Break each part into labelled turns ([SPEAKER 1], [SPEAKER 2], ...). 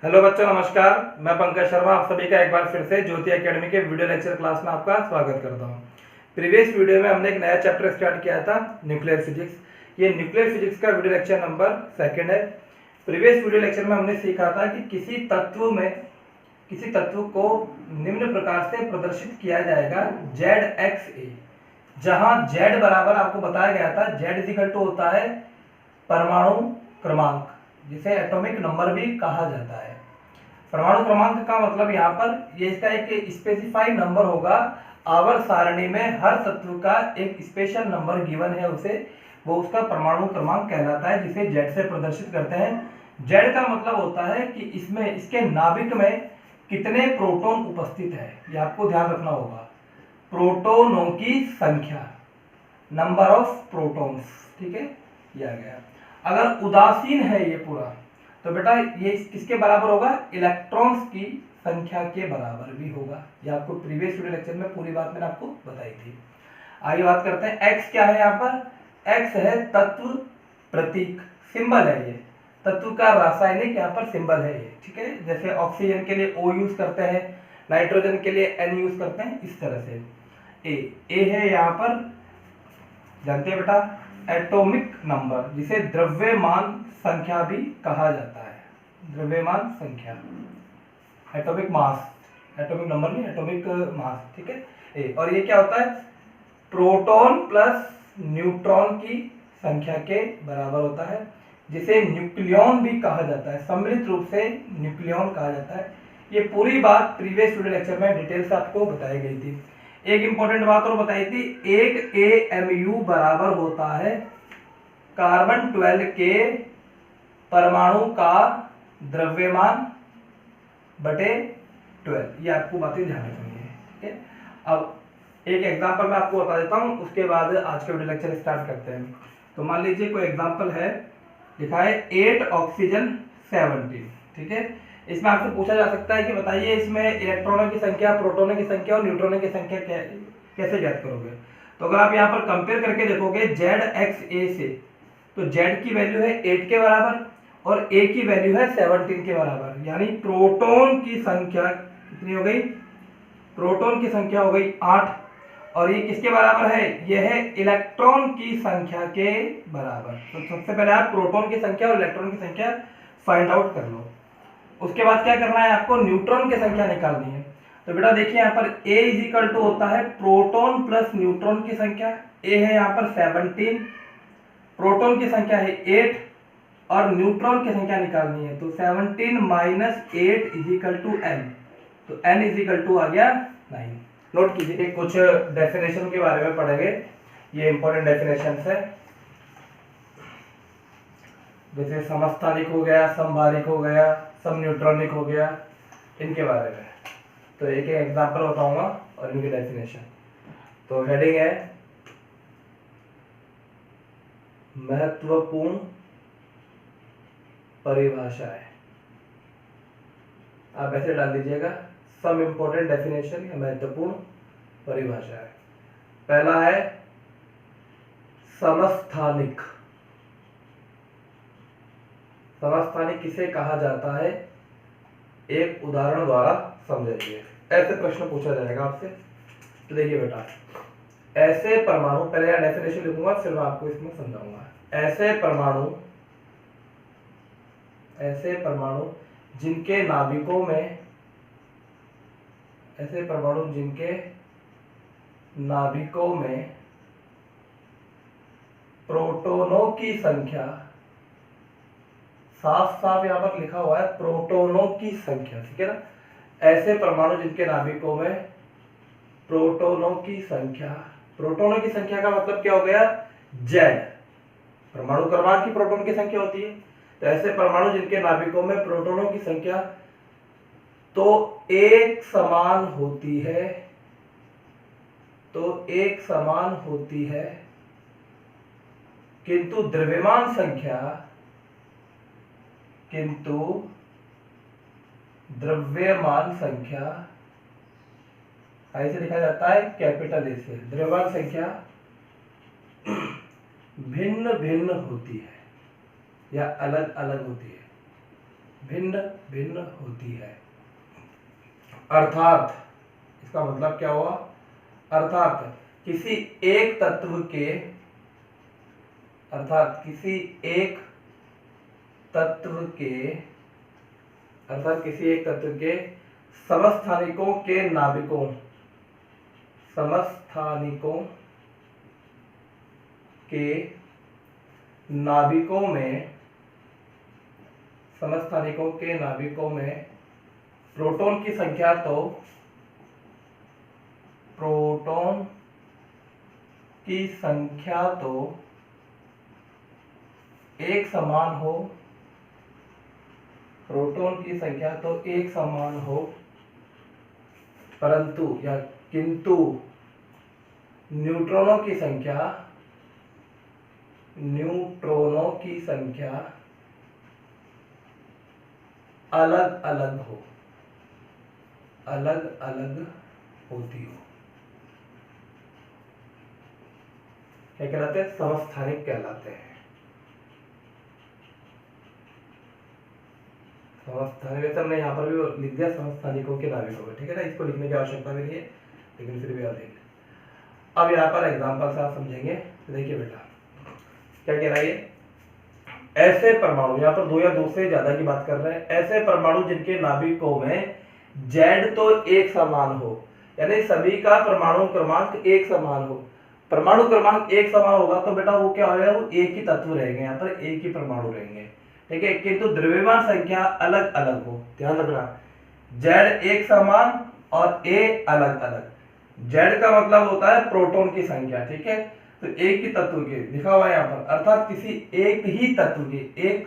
[SPEAKER 1] Hello बच्चों, नमस्कार। मैं पंकज शर्मा आप सभी का एक बार फिर से ज्योति एकेडमी के वीडियो लेक्चर क्लास में आपका स्वागत करता हूं। प्रीवियस वीडियो में हमने एक नया चैप्टर स्टार्ट किया था, न्यूक्लियर फिजिक्स। ये न्यूक्लियर फिजिक्स का वीडियो लेक्चर नंबर 2 है। प्रीवियस वीडियो लेक्चर में हमने सीखा था कि किसी तत्व को निम्न प्रकार से प्रदर्शित किया जाएगा ZXA, जहां Z बराबर आपको बताया गया था Z इक्वल टू होता है परमाणु क्रमांक, जिसे एटॉमिक नंबर भी कहा जाता है। परमाणु क्रमांक का मतलब यहाँ पर ये इसका एक स्पेसिफाइड नंबर होगा। आवर्त सारणी में हर तत्व का एक स्पेशल नंबर गिवन है, वो उसका परमाणु क्रमांक कहलाता है, जिसे Z से प्रदर्शित करते हैं। Z का मतलब होता है कि इसके नाभिक में कितने प्रोटॉन उपस्थित है, ये आपको ध्यान रखना होगा। प्रोटॉनों की संख्या, नंबर ऑफ प्रोटॉन्स, ठीक है, ये आ गया। अगर उदासीन है ये पूरा, तो बेटा ये किसके बराबर होगा? इलेक्ट्रॉन्स की संख्या के बराबर भी होगा। ये आपको प्रीवियस वीडियो लेक्चर में पूरी बात मैंने आपको बताई थी। आगे बात करते हैं, एक्स क्या है यहाँ पर? एक्स है तत्व प्रतीक, सिंबल है ये, तत्व का रासायनिक यहाँ पर सिंबल है ये, ठीक है। जैसे ऑक्सीजन के लिए O यूज करते हैं, नाइट्रोजन के लिए N यूज करते हैं, इस तरह से। ए है यहाँ पर, जानते हैं बेटा, एटॉमिक नंबर, जिसे द्रव्यमान संख्या भी कहा जाता है। द्रव्यमान संख्या, एटॉमिक मास, एटॉमिक नंबर नहीं, एटॉमिक मास, ठीक है। और ये क्या होता है? प्रोटॉन प्लस न्यूट्रॉन की संख्या के बराबर होता है, जिसे न्यूक्लियॉन भी कहा जाता है। सम्मिलित रूप से न्यूक्लियॉन कहा जाता है। ये पूरी बात प्रीवियस वीडियो लेक्चर में डिटेल से आपको बताई गई थी। एक इंपॉर्टेंट बात और बताई थी, एक AMU बराबर होता है कार्बन 12 के परमाणु का द्रव्यमान बटे 12। ये आपको बातें ध्यान रखनी है, ठीक है। अब एक एग्जांपल मैं आपको बता देता हूं, उसके बाद आज का वीडियो लेक्चर स्टार्ट करते हैं। तो मान लीजिए कोई एग्जांपल है, लिखा है 8 ऑक्सीजन 17, ठीक है। इसमें आपसे पूछा जा सकता है कि बताइए इसमें इलेक्ट्रॉनों की संख्या, प्रोटॉनों की संख्या और न्यूट्रॉनों की संख्या कैसे ज्ञात करोगे? तो अगर आप यहाँ पर कंपेयर करके देखोगे ZXA से, तो Z की वैल्यू है 8 के बराबर और A की वैल्यू है 17 के बराबर, यानी प्रोटॉन की संख्या कितनी हो गई? प्रोटॉन की संख्या हो गई 8, और ये किसके बराबर है? ये है इलेक्ट्रॉन की संख्या के बराबर। तो सबसे पहले आप प्रोटॉन की संख्या और इलेक्ट्रॉन की संख्या फाइंड आउट कर लो। उसके बाद क्या करना है आपको? न्यूट्रॉन की संख्या निकालनी है। तो बेटा देखिए यहाँ पर A इज इक्वल टू होता है प्रोटॉन प्लस न्यूट्रॉन की संख्या। A है यहाँ पर 17, प्रोटॉन की संख्या है 8 और न्यूट्रॉन की संख्या निकालनी है। तो 17 minus 8 is equal to N, तो N इज इक्वल टू आ गया 9। नोट कीजिए, कुछ डेफिनेशन के बारे में पढ़ेंगे, ये इंपॉर्टेंट डेफिनेशन है। जैसे समस्थानिक हो गया, समभारिक हो गया, सम न्यूट्रॉनिक हो गया, इनके बारे में। तो एक एक एग्जांपल बताऊंगा और इनकी डेफिनेशन। तो हेडिंग है महत्वपूर्ण परिभाषाएं। आप ऐसे डाल दीजिएगा, सम इंपॉर्टेंट डेफिनेशन या महत्वपूर्ण परिभाषाएं। पहला है समस्थानिक। समस्थानिक किसे कहा जाता है? एक उदाहरण द्वारा समझाइए। ऐसे प्रश्न पूछा जाएगा आपसे। तो देखिए बेटा, ऐसे परमाणु, पहले यहाँ डेफिनेशन लिखूंगा फिर मैं आपको इसमें समझाऊंगा। ऐसे परमाणु जिनके नाभिकों में, ऐसे परमाणु जिनके नाभिकों में प्रोटॉनों की संख्या, साफ साफ यहाँ पर लिखा हुआ है प्रोटॉनों की संख्या, ठीक है ना। ऐसे परमाणु जिनके नाभिकों में प्रोटॉनों की संख्या, प्रोटॉनों की संख्या का मतलब क्या हो गया? Z, परमाणु क्रमांक की प्रोटॉन की संख्या होती है। तो ऐसे परमाणु जिनके नाभिकों में प्रोटॉनों की संख्या तो एक समान होती है, किंतु द्रव्यमान संख्या ऐसे लिखा जाता है कैपिटल ए से। द्रव्यमान संख्या भिन्न भिन्न होती है या अलग अलग होती है। भिन्न भिन्न होती है। अर्थात इसका मतलब क्या हुआ, अर्थात किसी एक तत्व के, अर्थात किसी एक तत्व के, अर्थात किसी एक तत्व के समस्थानिकों के नाभिकों, समस्थानिकों के नाभिकों में, समस्थानिकों के नाभिकों में प्रोटॉन की संख्या तो, प्रोटॉन की संख्या तो एक समान हो, प्रोटॉन की संख्या तो एक समान हो, परंतु या किंतु न्यूट्रॉनों की संख्या, न्यूट्रॉनों की संख्या अलग अलग हो, अलग अलग होती हो। क्या कहलाते हैं, समस्थानिक कहलाते हैं। समस्थानिक, वैसे हमने यहाँ पर भी लिख दिया समस्थानिकों के नाभिकों में, ठीक है ना, इसको लिखने की आवश्यकता भी नहीं है, लेकिन फिर भी आप देख लें। अब यहाँ पर एग्जांपल से आप समझेंगे। देखिए बेटा क्या कह रहा है ये, ऐसे परमाणु, यहाँ पर दो या दो से ज्यादा की बात कर रहे हैं, ऐसे परमाणु जिनके नाभिकों में Z तो एक समान हो, यानी सभी का परमाणु क्रमांक एक समान हो। परमाणु क्रमांक एक समान होगा तो बेटा वो क्या होगा, वो एक ही तत्व रहेंगे, यहाँ पर एक ही परमाणु रहेंगे, ठीक है। किंतु द्रव्यमान संख्या अलग अलग हो, ध्यान रखना, Z एक समान और A अलग अलग। Z का मतलब होता है प्रोटॉन की संख्या, ठीक है। तो एक ही तत्व के लिखा हुआ है यहाँ पर, अर्थात किसी एक ही तत्व के, एक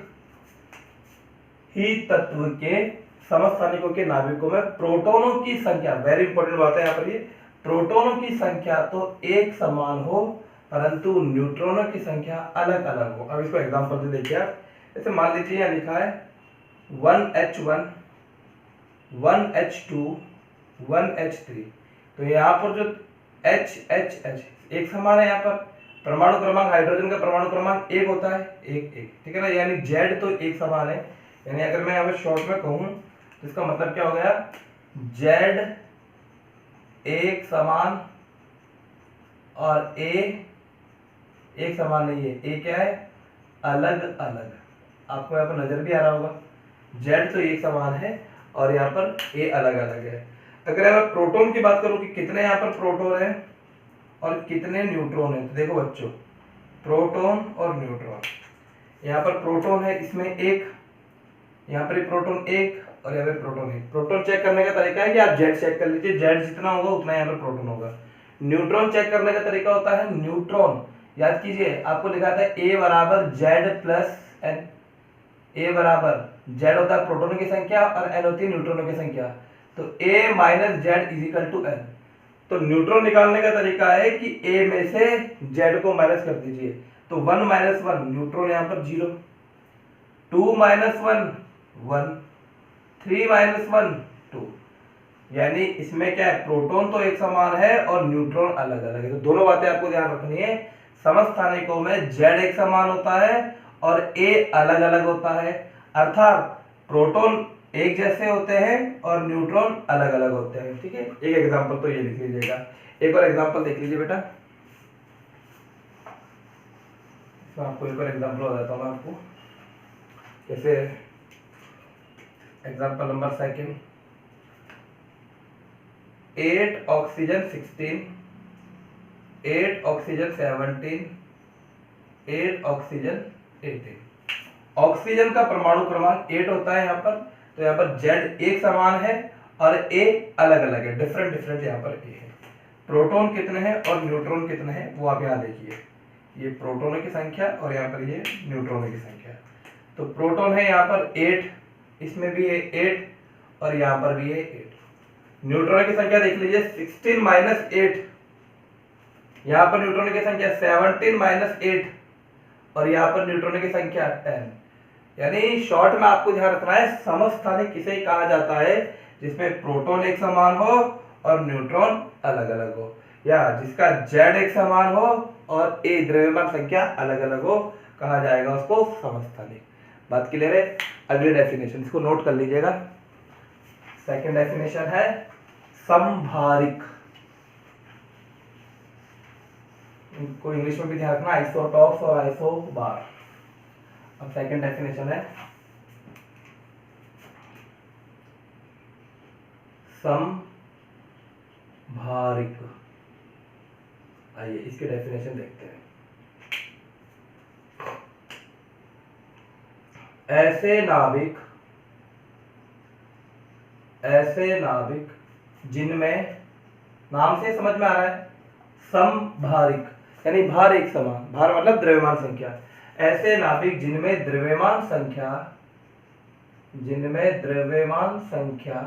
[SPEAKER 1] ही तत्व के समस्थानिकों के नाभिकों में प्रोटॉनों की संख्या, वेरी इंपॉर्टेंट बात है यहाँ पर ये, प्रोटॉनों की संख्या तो एक समान हो परंतु न्यूट्रॉनों की संख्या अलग अलग हो। अब इसको एग्जांपल से देखिए आप, जैसे मान लीजिए यहाँ लिखा है 1H1 1H2 1H3, तो यहाँ पर जो H एक समान है, यहाँ पर परमाणु क्रमांक, हाइड्रोजन का परमाणु क्रमांक एक होता है, एक एक, ठीक है ना, यानी Z तो एक समान है। यानी अगर मैं यहाँ पे शॉर्ट में कहूँ तो इसका मतलब क्या हो गया, Z एक समान और A एक समान नहीं है, A क्या है, अलग अलग। आपको यहाँ पर नजर भी आ रहा होगा, Z तो एक समान है और यहाँ पर A अलग अलग है। अगर मैं प्रोटॉन की बात करूं कि कितने यहाँ पर प्रोटॉन है और कितने न्यूट्रॉन है, तो देखो बच्चों, प्रोटॉन और न्यूट्रॉन, यहाँ पर प्रोटॉन है इसमें एक, यहाँ पर प्रोटॉन एक और यहाँ पे प्रोटॉन एक। प्रोटॉन चेक करने का तरीका है कि आप Z चेक कर लीजिए, Z जितना होगा उतना यहाँ पर प्रोटॉन होगा। न्यूट्रॉन चेक करने का तरीका होता है, न्यूट्रॉन याद कीजिए, आपको लिखा था A बराबर Z प्लस N, A बराबर Z होता है प्रोटॉनों की संख्या और N होती है न्यूट्रॉनों की संख्या, तो A minus Z is equal to N। तो न्यूट्रॉन निकालने का तरीका है कि A में से Z को माइनस कर दीजिए, तो 1 माइनस 1 न्यूट्रॉन यहाँ पर 0, 2 माइनस 1 1, 3 माइनस 1 2, यानी इसमें क्या है, प्रोटॉन तो एक समान है और न्यूट्रॉन अलग अलग है। तो दोनों बातें आपको ध्यान रखनी है, समस्थानिकों में Z एक समान होता है और A अलग अलग होता है, अर्थात प्रोटॉन एक जैसे होते हैं और न्यूट्रॉन अलग अलग होते हैं, ठीक है। एक एग्जांपल तो ये लिख लीजिएगा, एक और एग्जांपल देख लीजिए बेटा, तो आपको एक और एग्जांपल बताता हूँ मैं आपको, जैसे example number second, 8 oxygen 16, 8 oxygen 17, 8 oxygen 18। Oxygen का परमाणु क्रमांक 8 होता है यहाँ पर, तो यहाँ पर Z एक समान है और A अलग अलग है, डिफरेंट डिफरेंट यहाँ पर A है। प्रोटॉन कितने हैं और न्यूट्रॉन कितने हैं वो आप यहाँ देखिए, ये प्रोटॉनों की संख्या और यहाँ पर ये न्यूट्रॉनों की संख्या। तो प्रोटॉन है यहाँ पर 8, इसमें भी है 8 और यहाँ पर भी है 8। न्यूट्रॉन की संख्या देख लीजिए 16 माइनस 8, यहाँ पर न्यूट्रॉन की संख्या 17 माइनस 8 और यहाँ पर न्यूट्रॉन की संख्या 10। यानी शॉर्ट में आपको ध्यान रखना है, समस्थानिक किसे कहा जाता है, जिसमें प्रोटॉन एक समान हो और न्यूट्रॉन अलग अलग हो, या जिसका Z एक समान हो और A द्रव्यमान संख्या अलग अलग हो, कहा जाएगा उसको समस्थानिक। बात क्लियर है। अगली डेफिनेशन, इसको नोट कर लीजिएगा। सेकंड डेफिनेशन है समभारिक, इनको इंग्लिश में भी ध्यान रखना, आइसोटॉप्स और आइसोबार। अब सेकंड डेफिनेशन है समभारिक। आइए इसकी डेफिनेशन देखते हैं। ऐसे नाभिक जिनमें, नाम से समझ में आ रहा है, समभारिक यानी भार एक समान, भार मतलब द्रव्यमान संख्या। ऐसे नाभिक जिनमें द्रव्यमान संख्या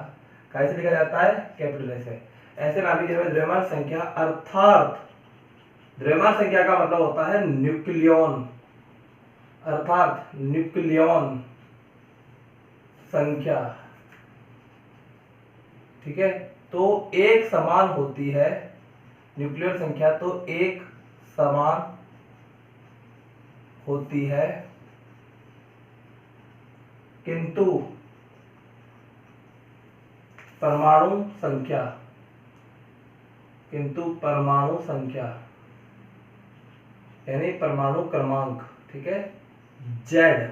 [SPEAKER 1] कैसे लिखा जाता है, कैपिटल एस है। ऐसे नाभिक जिनमें द्रव्यमान संख्या, अर्थात द्रव्यमान संख्या का मतलब होता है न्यूक्लियॉन, अर्थात न्यूक्लियॉन संख्या, ठीक है, तो एक समान होती है। न्यूक्लियॉन संख्या तो एक समान होती है, किंतु परमाणु संख्या यानी परमाणु क्रमांक, ठीक है, जेड।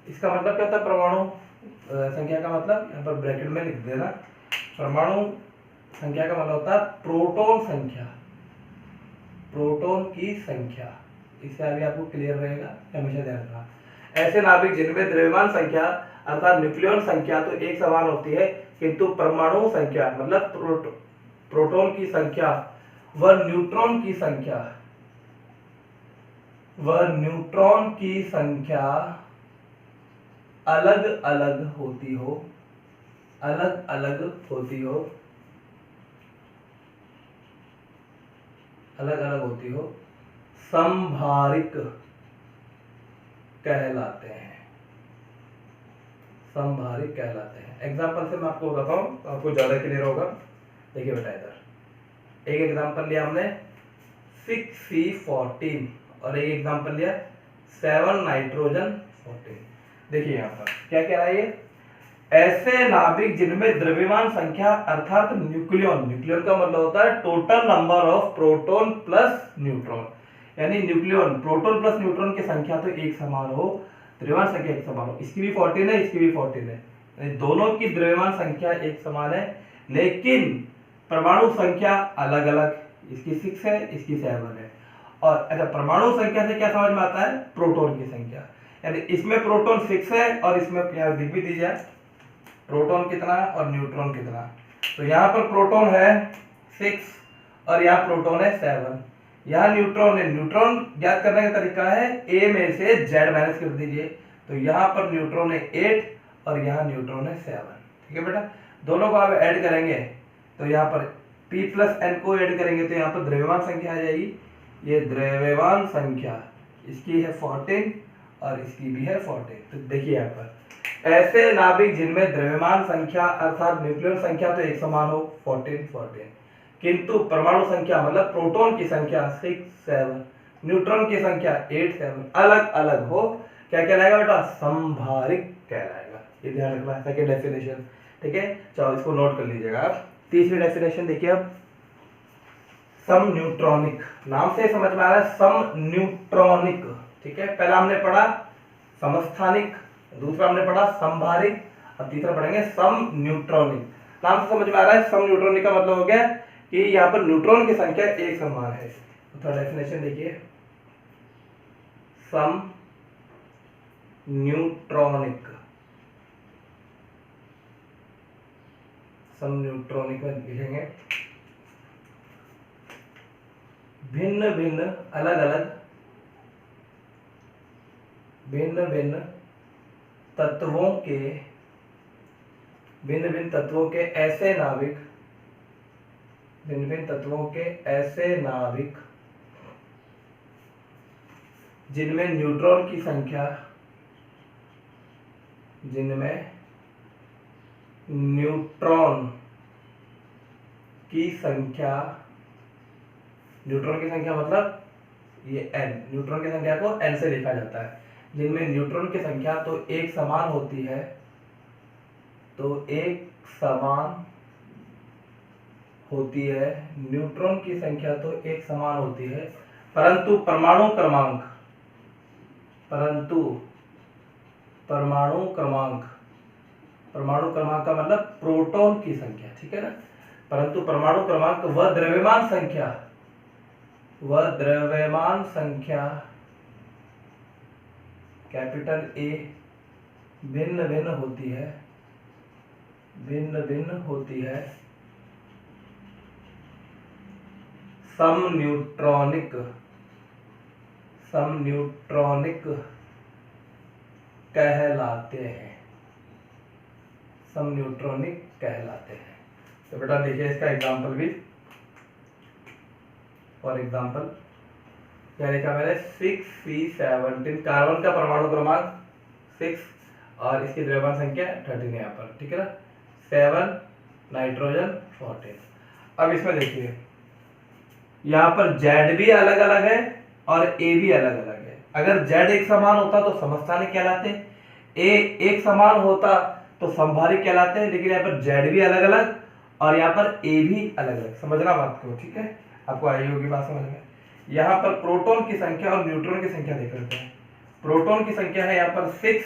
[SPEAKER 1] इसका मतलब क्या होता है परमाणु संख्या का मतलब, यहाँ पर ब्रैकेट में लिख देना। परमाणु संख्या का मतलब होता है प्रोटॉन की संख्या। इससे अभी आपको क्लियर रहेगा, हमेशा ध्यान रखना। ऐसे नाभिक जिनमें द्रव्यमान संख्या अर्थात न्यूक्लियॉन संख्या तो एक समान होती है, किंतु परमाणु संख्या मतलब प्रोटॉन की संख्या व न्यूट्रॉन की संख्या अलग अलग होती हो, समभारिक कहलाते हैं। एग्जाम्पल से मैं आपको बताता हूँ, आपको ज्यादा क्लियर होगा। देखिए बेटा, इधर एक एग्जाम्पल लिया हमने 6C14 और एक एग्जाम्पल लिया 7 नाइट्रोजन 14। देखिए यहाँ पर क्या कह रहा है ये, ऐसे नाभिक जिनमें द्रव्यमान संख्या अर्थात न्यूक्लियॉन का मतलब होता है total number of proton plus neutron, यानी न्यूक्लियॉन प्रोटॉन प्लस न्यूट्रॉन की संख्या तो एक समान हो, द्रव्यमान संख्या एक समान हो। इसकी भी 14 है, इसकी भी 14 है, यानी दोनों की द्रव्यमान संख्या एक समान है, लेकिन परमाणु संख्या अलग अलग, इसकी 6 है, इसकी 7 है। और अच्छा, परमाणु संख्या से क्या समझ में आता है, प्रोटॉन की संख्या, यानी इसमें प्रोटॉन 6 है और इसमें यहाँ लिख भी दीजिए प्रोटॉन कितना और न्यूट्रॉन कितना। तो यहाँ पर प्रोटॉन है 6 और यहाँ प्रोटॉन है 7, यहाँ न्यूट्रॉन है। न्यूट्रॉन ज्ञात करने का तरीका है ए में से जेड माइनस कर दीजिए, तो यहाँ पर न्यूट्रॉन है 8 और यहाँ न्यूट्रॉन है 7, ठीक है बेटा। दोनों को आप ऐड करेंगे तो यहाँ पर P प्लस N को ऐड करेंगे तो यहाँ पर द्रव्यमान संख्या आ जाएगी। ये द्रव्यमान संख्या इसकी है 14 और इसकी भी है 14। तो देखिए यहाँ पर ऐसे नाभिक जिनमें द्रव्यमान संख्या अर्थात न्यूक्लियॉन संख्या तो एक समान हो 14, किंतु परमाणु संख्या मतलब प्रोटॉन की संख्या 6, 7, न्यूट्रॉन की संख्या 8, 7 अलग अलग हो, क्या कहलाएगा बेटा, समभारिक कहलाएगा। ये ध्यान रखना है, सेकंड डेफिनेशन, ठीक है। चलो इसको नोट कर लीजिएगा आप। तीसरी डेफिनेशन देखिए अब, सम न्यूट्रॉनिक, नाम से समझ में आ रहा है सम न्यूट्रॉनिक, ठीक है। पहला हमने पढ़ा समस्थानिक, दूसरा हमने पढ़ा समभारिक, अब तीसरा पढ़ेंगे सम न्यूट्रॉनिक। नाम से समझ में आ रहा है सम न्यूट्रॉनिक का मतलब हो गया कि यहाँ पर न्यूट्रॉन की संख्या एक समान है। तो थोड़ा डेफिनेशन देखिए, सम न्यूट्रॉनिक, सम न्यूट्रॉनिक में लिखेंगे भिन्न भिन्न अलग अलग भिन्न भिन्न तत्वों के ऐसे नाभिक, भिन्न तत्वों के ऐसे नाभिक जिनमें न्यूट्रॉन की संख्या, जिनमें न्यूट्रॉन की संख्या, न्यूट्रॉन की संख्या मतलब ये n, न्यूट्रॉन की संख्या को n से लिखा जाता है, जिनमें न्यूट्रॉन की संख्या तो एक समान होती है, न्यूट्रॉन की संख्या तो एक समान होती है, परंतु परमाणु क्रमांक का मतलब प्रोटॉन की संख्या, ठीक है ना। परंतु परमाणु क्रमांक व द्रव्यमान संख्या कैपिटल ए भिन्न भिन्न होती है समन्यूट्रॉनिक कहलाते हैं। तो बेटा देखिए इसका एग्जांपल भी, फॉर एग्जांपल क्या लिखा मैंने, 6p17, कार्बन का परमाणु क्रमांक 6 और इसकी द्रव्यमान संख्या 13 यहाँ पर, ठीक है ना। 7 नाइट्रोजन 14। अब इसमें देखिए यहाँ पर Z भी अलग अलग है और A भी अलग अलग है। अगर Z एक समान होता तो समस्थानिक कहलाते, A एक समान होता तो समभारिक कहलाते हैं, लेकिन यहाँ पर Z भी अलग अलग और यहाँ पर A भी अलग अलग। समझना बात को, ठीक है, आपको आई होगी बात समझ में। यहाँ पर प्रोटॉन की संख्या और न्यूट्रॉन की संख्या देख लेते हैं। प्रोटॉन की संख्या है यहाँ पर 6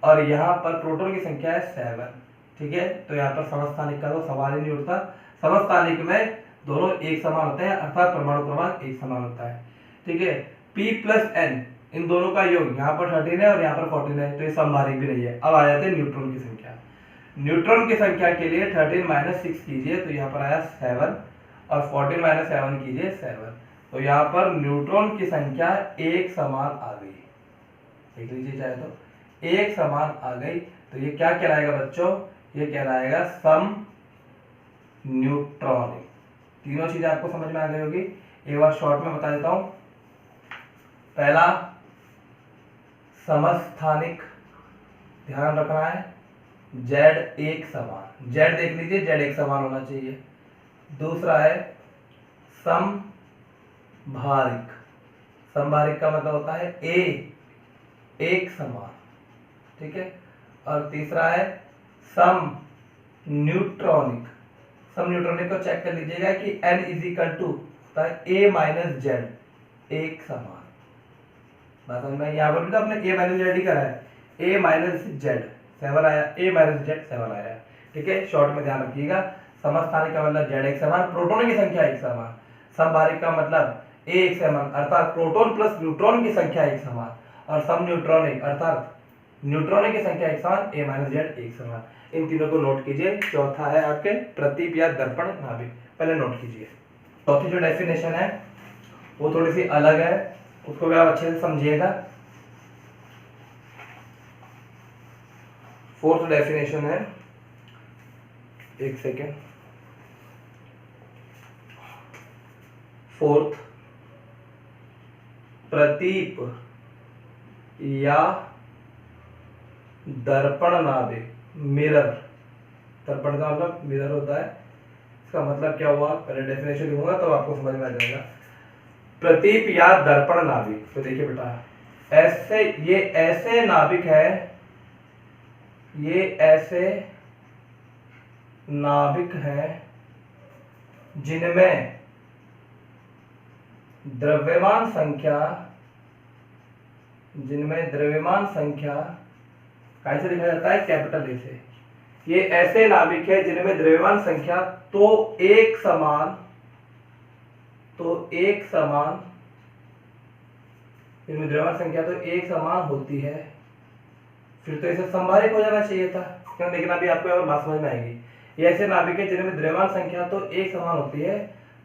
[SPEAKER 1] और यहाँ पर प्रोटॉन की संख्या है 7, ठीक है। तो यहाँ पर समस्थानिक का तो सवाल ही नहीं उठता। समस्थानिक में दोनों एक समान होते हैं, अर्थात परमाणु क्रमांक एक समान होता है, ठीक है। P प्लस N इन दोनों का योग यहाँ पर 13 है और यहाँ पर 14 है, तो ये समभारिक भी नहीं है। अब आ जाते हैं न्यूट्रॉन की संख्या। न्यूट्रॉन की संख्या के लिए 13 माइनस 6 कीजिए तो यहाँ पर आया 7 और 14 माइनस 7 कीजिए 7, तो यहाँ पर न्यूट्रॉन की संख्या एक समान आ गई। देख लीजिए चाहे तो एक समान आ गई, तो ये क्या कहलाएगा बच्चों, ये कहलाएगा सम न्यूट्रॉनिक। तीनों चीजें आपको समझ में आ गई होगी। एक बार शॉर्ट में बता देता हूं। पहला समस्थानिक, ध्यान रखना है, Z एक समान, Z देख लीजिए Z एक समान होना चाहिए। दूसरा है समभारिक, समभारिक का मतलब होता है A एक समान, ठीक है। और तीसरा है सम न्यूट्रॉनिक। सम न्यूट्रॉनिक को चेक कर लीजिएगा कि N इज इक्वल टू होता है A माइनस Z, एक समान। बात समझ में, यहाँ पर भी तो आपने A माइनस Z ही करा है, A माइनस Z 7 आया, A माइनस Z 7 आया, ठीक है। शॉर्ट में ध्यान रखिएगा, समस्थानिक का मतलब Z एक समान, प्रोटॉन की संख्या एक समान। समभारिक का मतलब A एक समान, अर्थात प्रोटॉन प्लस न्यूट्रॉन की संख्या एक समान। और सम न्यूट्रॉनिक अर्थात न्यूट्रॉनिक की संख्या एक समान, A माइनस Z एक समान। इन तीनों को नोट कीजिए। चौथा है आपके प्रतीप या दर्पण नाभिक, पहले नोट कीजिए। चौथी जो डेफिनेशन है वो थोड़ी सी अलग है, उसको भी आप अच्छे से समझिएगा। फोर्थ डेफिनेशन है, एक सेकेंड, फोर्थ प्रतीप या दर्पण नाभिक, मिरर। दर्पण का मतलब मिरर होता है, इसका मतलब क्या हुआ, पहले डेफिनेशन लिखूंगा तो आपको समझ में आ जाएगा। प्रतीप या दर्पण नाभिक, तो देखिए बेटा, ऐसे ये ऐसे नाभिक है, ये ऐसे नाभिक है जिनमें द्रव्यमान संख्या कैसे लिखा जाता है, कैपिटल ए से। ये ऐसे नाभिक है जिनमें द्रव्यमान संख्या तो एक समान, इनमें द्रव्यमान संख्या तो एक समान होती है, फिर तो इसे समभारिक हो जाना चाहिए था, क्यों, देखना भी आपको और बात समझ में आएगी। ये ऐसे नाभिक है जिनमें द्रव्यमान संख्या तो एक समान होती है,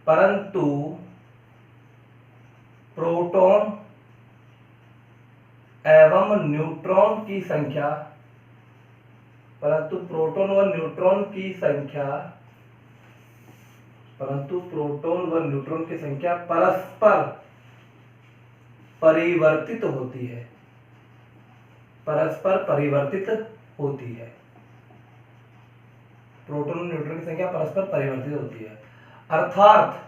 [SPEAKER 1] परंतु प्रोटॉन एवं न्यूट्रॉन की संख्या, परंतु प्रोटॉन व न्यूट्रॉन की संख्या परस्पर परिवर्तित होती है, प्रोटॉन और न्यूट्रॉन की संख्या परस्पर परिवर्तित होती है। अर्थात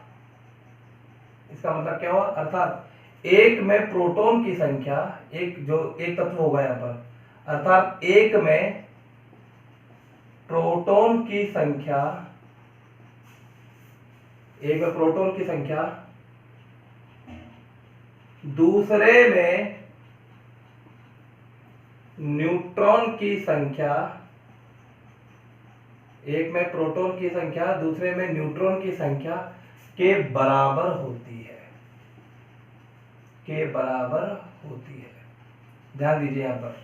[SPEAKER 1] इसका मतलब क्या हुआ, अर्थात एक में प्रोटॉन की संख्या, एक जो एक तत्व होगा यहाँ पर, अर्थात एक में प्रोटॉन की संख्या, एक में प्रोटॉन की संख्या दूसरे में न्यूट्रॉन की संख्या, एक में प्रोटॉन की संख्या दूसरे में न्यूट्रॉन की संख्या के बराबर होती है, के बराबर होती है। ध्यान दीजिए यहां पर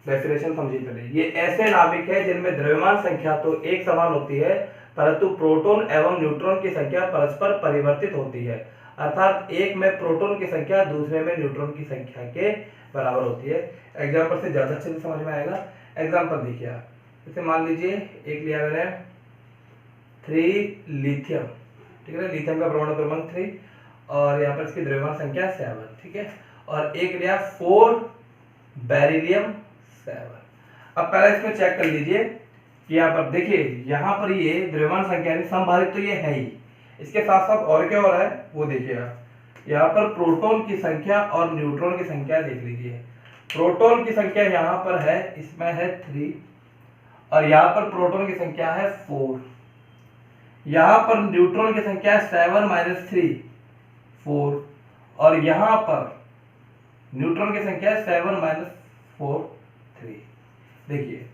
[SPEAKER 1] डेफिनेशन समझिए पहले। ये ऐसे नाभिक है जिनमें द्रव्यमान संख्या तो एक समान होती है, परंतु प्रोटॉन एवं न्यूट्रॉन की संख्या परस्पर परिवर्तित होती है, अर्थात एक में प्रोटॉन की संख्या दूसरे में न्यूट्रॉन की संख्या के बराबर होती है। एग्जाम्पल से ज्यादा अच्छे से समझ में आएगा। एग्जाम्पल देखिए आप, जैसे मान लीजिए एक लिया मैंने 3 लिथियम, ठीक है, लिथियम का परमाणु क्रमांक 3 और यहाँ पर इसकी द्रव्यमान संख्या 7, ठीक है, और एक लिया 4 बेरिलियम 7। अब पहले इसमें चेक कर लीजिए कि यहाँ पर देखिए, यहाँ पर ये द्रव्यमान संख्या समभारित तो ये है ही, इसके साथ साथ और क्या हो रहा है वो देखिए आप। यहाँ पर प्रोटॉन की संख्या और न्यूट्रॉन की संख्या देख लीजिए। प्रोटॉन की संख्या यहाँ पर है, इसमें है 3 और यहाँ पर प्रोटॉन की संख्या है 4, यहाँ पर न्यूट्रॉन की संख्या 7 - 3 4 और यहाँ पर न्यूट्रॉन की संख्या 7 - 4 3। देखिए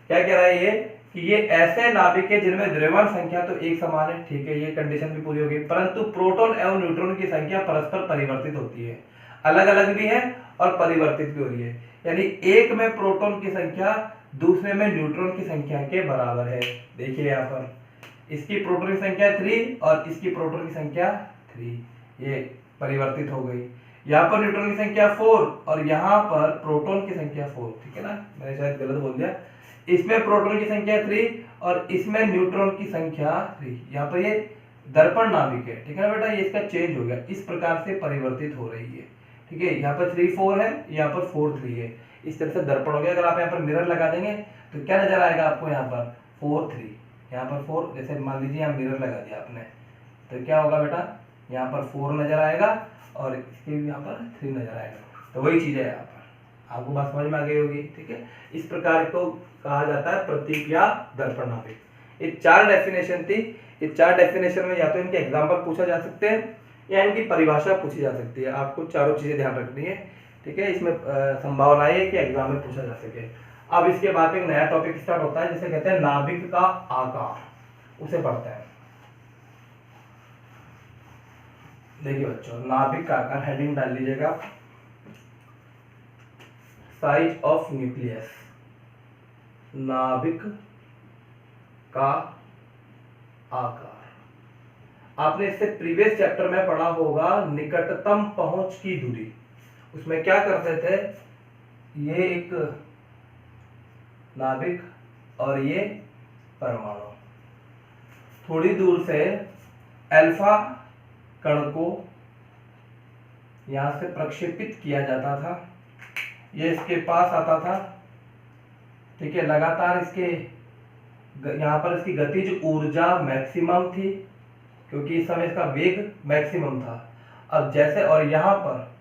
[SPEAKER 1] क्या कह रहा है ये कि ये ऐसे नाभिक है जिनमें द्रव्यमान संख्या तो एक समान है, ठीक है, ये कंडीशन भी पूरी होगी, परंतु प्रोटॉन एवं न्यूट्रॉन की संख्या परस्पर परिवर्तित होती है, अलग अलग भी है और परिवर्तित भी हो रही है। यानी एक में प्रोटॉन की संख्या दूसरे में न्यूट्रॉन की संख्या के बराबर है। देखिए यहाँ पर इसकी प्रोटॉन की संख्या 3 और इसकी प्रोटॉन की संख्या 3, ये परिवर्तित हो गई। यहाँ पर न्यूट्रॉन की संख्या 4 और यहाँ पर प्रोटॉन की संख्या 4, ठीक है ना, मैंने शायद गलत बोल दिया। इसमें प्रोटॉन की संख्या 3 और इसमें न्यूट्रॉन की संख्या 3। यहाँ पर ये दर्पण नाभिक है, ठीक है ना बेटा, ये इसका चेंज हो गया, इस प्रकार से परिवर्तित हो रही है, ठीक है। यहाँ पर 3 4 है, यहाँ पर 4 3 है, इस तरह से दर्पण हो गया। अगर आप यहाँ पर मिरर लगा देंगे तो क्या नजर आएगा आपको, यहाँ पर 4 3, यहाँ पर 4, जैसे मान लीजिए यहाँ मिरर लगा दिया आपने तो क्या होगा बेटा, यहाँ पर 4 नजर आएगा और इसके यहाँ पर 3 नजर आएगा। तो वही चीज है यहाँ पर, आपको बात समझ में आ गई होगी, ठीक है। इस प्रकार को कहा जाता है प्रतीक या दर्पण नाभिक। ये 4 डेफिनेशन थी। ये 4 डेफिनेशन में या तो इनके एग्जाम्पल पूछा जा सकते हैं या इनकी परिभाषा पूछी जा सकती है। आपको चारों चीजें ध्यान रखनी है, ठीक है। इसमें संभावना है कि एग्जाम में पूछा जा सके। अब इसके बाद एक नया टॉपिक स्टार्ट होता है जिसे कहते हैं नाभिक का आकार, उसे पढ़ते हैं। देखिए बच्चों, नाभिक का आकार, हेडिंग डाल लीजिएगा, साइज ऑफ न्यूक्लियस, नाभिक का आकार। आपने इससे प्रीवियस चैप्टर में पढ़ा होगा निकटतम पहुंच की दूरी। उसमें क्या करते थे, ये एक नाभिक और ये परमाणु, थोड़ी दूर से अल्फा कण को यहां से प्रक्षेपित किया जाता था, ये इसके पास आता था, ठीक है। लगातार इसके यहां पर इसकी गतिज ऊर्जा मैक्सिमम थी क्योंकि इस समय इसका वेग मैक्सिमम था। अब जैसे और यहाँ पर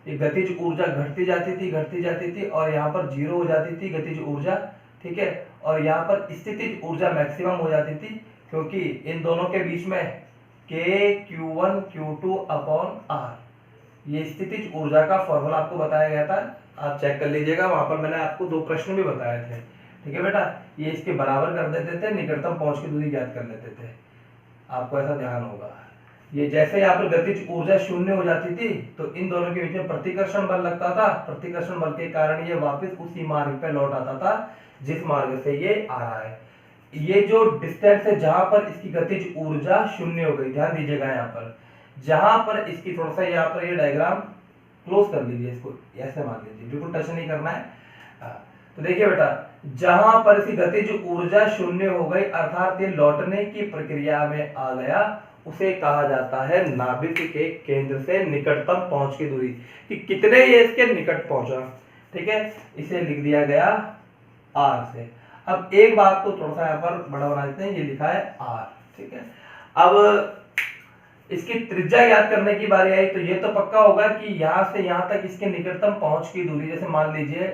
[SPEAKER 1] ये गतिज ऊर्जा घटती जाती थी और यहाँ पर 0 हो जाती थी गतिज ऊर्जा, ठीक है, और यहाँ पर स्थितिज ऊर्जा मैक्सिमम हो जाती थी क्योंकि इन दोनों के बीच में K/Q1 Q2 अपॉन R, ये स्थितिज ऊर्जा का फॉर्मूला आपको बताया गया था, आप चेक कर लीजिएगा, वहां पर मैंने आपको 2 प्रश्न भी बताए थे, ठीक है बेटा। ये इसके बराबर कर देते थे, निकटतम पहुंच की दूरी ज्ञात कर लेते थे, आपको ऐसा ध्यान होगा। ये जैसे यहाँ पर गतिज ऊर्जा 0 हो जाती थी तो इन दोनों के बीच में प्रतिकर्षण बल लगता था, प्रतिकर्षण बल के कारण ये वापस उसी मार्ग पे लौट आता था जिस मार्ग से ये आ रहा है। ये जो डिस्टेंस है जहां पर इसकी गतिज ऊर्जा 0 हो गई, ध्यान दीजिएगा यहाँ पर, जहां पर इसकी थोड़ा सा यहाँ पर ये डायग्राम क्लोज कर लीजिए, इसको ऐसे मान लीजिए, बिल्कुल टच नहीं करना है। तो देखिए बेटा, जहां पर इसकी गतिज ऊर्जा 0 हो गई अर्थात ये लौटने की प्रक्रिया में आ गया, उसे कहा जाता है नाभिक के केंद्र से निकटतम पहुंच की दूरी, कि कितने ये इसके निकट पहुंचा, ठीक है। इसे लिख दिया गया R से। अब एक बात तो थोड़ा सा यहाँ पर बड़ा बना देते हैं, ये लिखा है R, ठीक है। अब इसकी त्रिज्या याद करने की बारी आई तो ये तो पक्का होगा कि यहाँ से यहाँ तक इसके निकटतम पहुंच की दूरी, जैसे मान लीजिए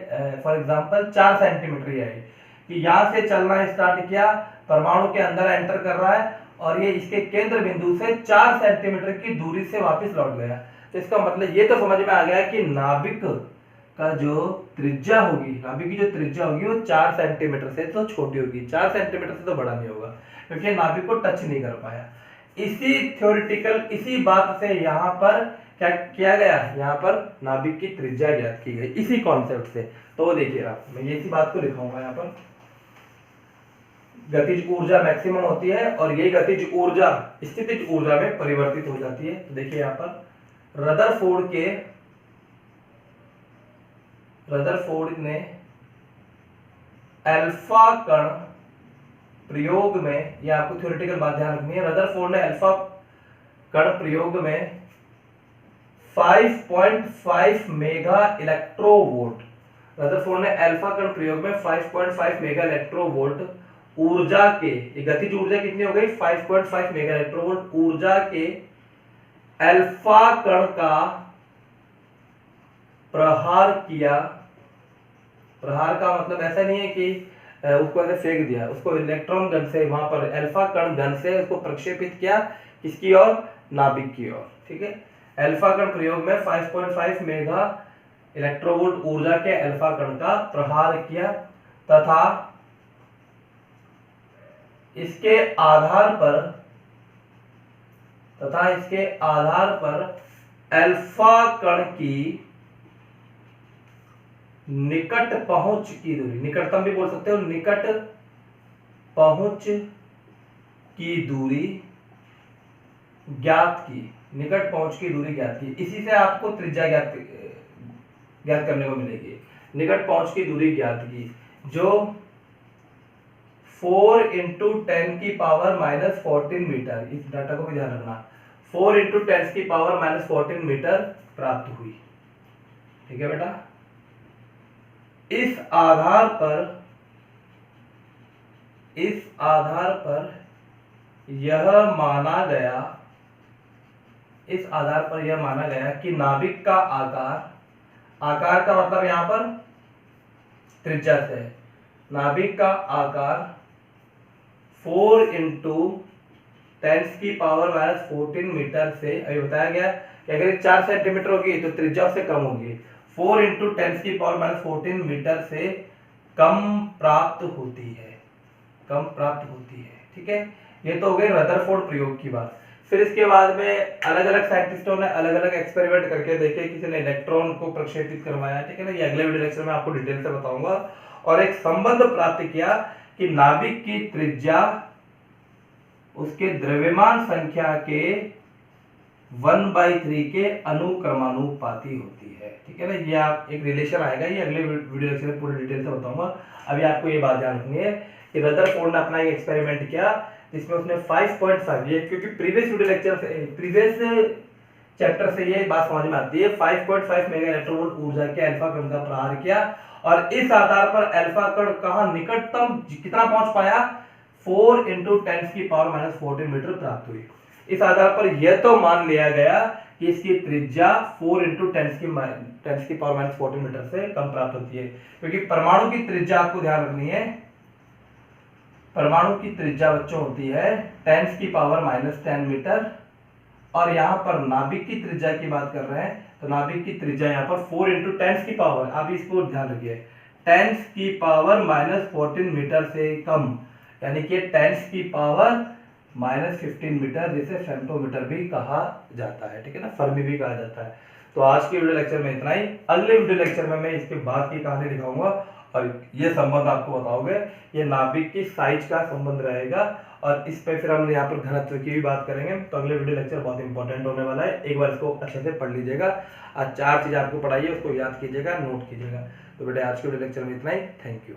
[SPEAKER 1] फॉर एग्जांपल 4 सेंटीमीटर ही आई कि यहाँ से चलना स्टार्ट किया, परमाणु के अंदर एंटर कर रहा है और ये इसके केंद्र बिंदु से 4 सेंटीमीटर की दूरी से वापस लौट गया। तो इसका मतलब ये तो समझ में आ गया कि नाभिक का जो त्रिज्या होगी, नाभिक की जो त्रिज्या होगी वो 4 सेंटीमीटर से तो छोटी होगी, 4 सेंटीमीटर से तो बड़ा नहीं होगा, क्योंकि नाभिक को टच नहीं कर पाया। इसी थ्योरेटिकल इसी बात से यहाँ पर क्या किया गया, यहाँ पर नाभिक की त्रिज्या ज्ञात की गई इसी कॉन्सेप्ट से। तो वो देखिए आप, मैं इसी बात को लिखाऊंगा यहाँ पर, गतिज ऊर्जा मैक्सिमम होती है और यही गतिज ऊर्जा स्थितिज ऊर्जा में परिवर्तित हो जाती है। तो देखिए यहाँ पर रदरफोर्ड ने अल्फा कण प्रयोग में, यह आपको थ्योरेटिकल बात ध्यान रखनी है, रदरफोर्ड ने अल्फा कण प्रयोग में 5.5 मेगा इलेक्ट्रोवोल्ट, रदरफोर्ड ने अल्फा कण प्रयोग में 5.5 मेगा इलेक्ट्रोवोल्ट ऊर्जा के, ये गतिज ऊर्जा कितनी हो गई 5.5 मेगा इलेक्ट्रोवोल्ट ऊर्जा के अल्फा कण का प्रहार किया। प्रहार का मतलब ऐसा नहीं है कि उसको ऐसे फेंक दिया, उसको इलेक्ट्रॉन गन से, वहां पर अल्फा कण गन से उसको प्रक्षेपित किया, किसकी ओर, नाभिक की ओर। ठीक है, अल्फा कण प्रयोग में 5.5 मेगा इलेक्ट्रोवोल्ट ऊर्जा के अल्फा कण का प्रहार किया तथा इसके आधार पर अल्फा कण की निकट पहुंच की दूरी, निकटतम भी बोल सकते हो, निकट पहुंच की दूरी ज्ञात की, निकट पहुंच की दूरी ज्ञात की। इसी से आपको त्रिज्या ज्ञात करने को मिलेगी। निकट पहुंच की दूरी ज्ञात की जो 4 × 10⁻⁻14 मीटर, इस डाटा को भी ध्यान रखना, 4 × 10⁻⁻14 मीटर प्राप्त हुई। ठीक है बेटा, इस आधार पर यह माना गया कि नाभिक का आकार का मतलब यहां पर त्रिज्या से, नाभिक का आकार 4 × 10⁻⁻14 मीटर से, अभी बताया गया कि अगर 4 सेंटीमीटर होगी तो त्रिज्या उससे कम होगी, 4 × 10⁻⁻14 मीटर से कम प्राप्त होती है। ठीक है, ये तो हो गई रदरफोर्ड प्रयोग की बात। फिर इसके बाद में अलग अलग साइंटिस्टों ने अलग अलग एक्सपेरिमेंट करके देखे, किसी ने इलेक्ट्रॉन को प्रक्षेपित करवाया, ठीक है ना, ये अगले वीडियो लेक्चर में आपको डिटेल से बताऊंगा, और एक संबंध प्राप्त किया कि नाभिक की त्रिज्या उसके द्रव्यमान संख्या के 1/3 के अनुक्रमानुपाती होती है। ठीक है ना, ये आप एक रिलेशन आएगा, ये अगले वीडियो लेक्चर में पूरी डिटेल से बताऊंगा। अभी आपको ये बात ध्यान रखनी है कि रदरफोर्ड ने अपना एक एक्सपेरिमेंट किया जिसमें उसने 5.5, ये क्योंकि प्रीवियस चैप्टर से ये बात समझ में आती है, 5.5 मेगा इलेक्ट्रोवोल्ट ऊर्जा के अल्फा कण का प्रहार किया और इस आधार पर अल्फा कण कहां निकटतम कितना पहुंच पाया, 4 × 10⁻⁻14 मीटर प्राप्त हुई। इस आधार पर यह तो मान लिया गया कि इसकी त्रिज्या 4 × 10⁻⁻14 मीटर से कम प्राप्त होती है, क्योंकि परमाणु की त्रिज्या आपको ध्यान रखनी है, परमाणु की त्रिज्या बच्चों होती है 10⁻⁻10 मीटर, और यहाँ पर नाभिक की त्रिज्या की बात कर रहे हैं तो नाभिक की त्रिज्या यहाँ पर 4 × 10⁻, आप इसको ध्यान रखिए, 10⁻⁻14 मीटर से कम, यानी कि 10⁻⁻15 मीटर, जिसे फेम्टोमीटर भी कहा जाता है। ठीक है ना, फर्मी भी कहा जाता है। तो आज के वीडियो लेक्चर में इतना ही। अगले वीडियो लेक्चर में मैं इसके बाद की कहानी दिखाऊंगा और ये संबंध आपको बताओगे, ये नाभिक की साइज का संबंध रहेगा, और इस पे फिर हम यहाँ पर घनत्व की भी बात करेंगे। तो अगले वीडियो लेक्चर बहुत इंपॉर्टेंट होने वाला है, एक बार इसको अच्छे से पढ़ लीजिएगा। आज 4 चीज़ आपको पढ़ाई है, उसको याद कीजिएगा, नोट कीजिएगा। तो बेटे आज के वीडियो लेक्चर में इतना ही, थैंक यू।